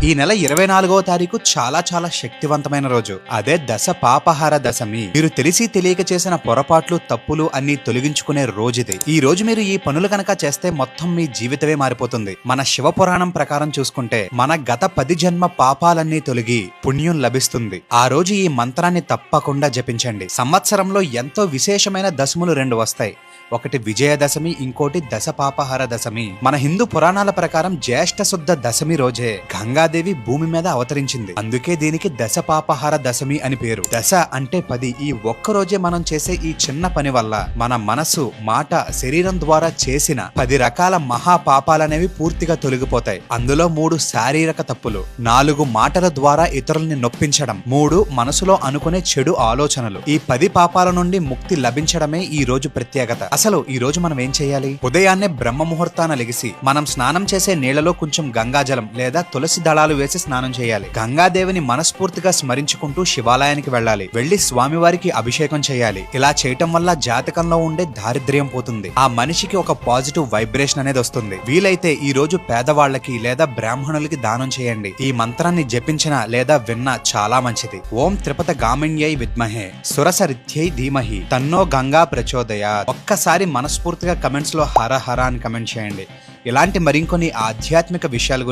ఈ నెల 24వ తారీఖు చాలా చాలా శక్తివంతమైన రోజు. అదే దశ పాపహార దశమి. మీరు తెలిసి తెలియక చేసిన పొరపాట్లు, తప్పులు అన్ని తొలగించుకునే రోజుది. ఈ రోజు మీరు ఈ పనులు కనుక చేస్తే మొత్తం మీ జీవితమే మారిపోతుంది. మన శివ పురాణం ప్రకారం చూసుకుంటే మన గత 10 జన్మ పాపాలన్నీ తొలగి పుణ్యం లభిస్తుంది. ఆ రోజు ఈ మంత్రాన్ని తప్పకుండా జపించండి. సంవత్సరంలో ఎంతో విశేషమైన దశములు 2 వస్తాయి. ఒకటి విజయదశమి, ఇంకోటి దశ పాపహార దశమి. మన హిందూ పురాణాల ప్రకారం జ్యేష్ఠ శుద్ధ దశమి రోజే గంగాదేవి భూమి మీద అవతరించింది. అందుకే దీనికి దశ పాపహార దశమి అని పేరు. దశ అంటే 10. ఈ ఒక్క రోజే మనం చేసే ఈ చిన్న పని వల్ల మన మనసు, మాట, శరీరం ద్వారా చేసిన 10 రకాల మహా పాపాలనేవి పూర్తిగా తొలగిపోతాయి. అందులో 3 శారీరక తప్పులు, 4 మాటల ద్వారా ఇతరుల్ని నొప్పించడం, 3 మనసులో అనుకునే చెడు ఆలోచనలు. ఈ 10 పాపాల నుండి ముక్తి లభించడమే ఈ రోజు ప్రత్యేకత. అసలు ఈ రోజు మనం ఏం చేయాలి? ఉదయాన్నే బ్రహ్మ ముహూర్తాన లెగిసి మనం స్నానం చేసే నీళ్లలో కొంచెం గంగాజలం లేదా తులసి దళాలు వేసి స్నానం చేయాలి. గంగాదేవిని మనస్ఫూర్తిగా స్మరించుకుంటూ శివాలయానికి వెళ్ళాలి. వెళ్లి స్వామివారికి అభిషేకం చేయాలి. ఇలా చేయటం వల్ల జాతకంలో ఉండే దారిద్ర్యం పోతుంది. ఆ మనిషికి ఒక పాజిటివ్ వైబ్రేషన్ అనేది వస్తుంది. వీలైతే ఈ రోజు పేదవాళ్లకి లేదా బ్రాహ్మణులకి దానం చేయండి. ఈ మంత్రాన్ని జపించిన లేదా విన్నా చాలా మంచిది. ఓం త్రిపత గామిన్యై విద్మహే సురసరిథ్యై ధీమహి తన్నో గంగా ప్రచోదయాత్. ఒక్కసారి మనస్ఫూర్తిగా కమెంట్స్ లో హర హర అని కమెంట్ చేయండి. ఇలాంటి మరికొన్ని ఆధ్యాత్మిక విషయాలు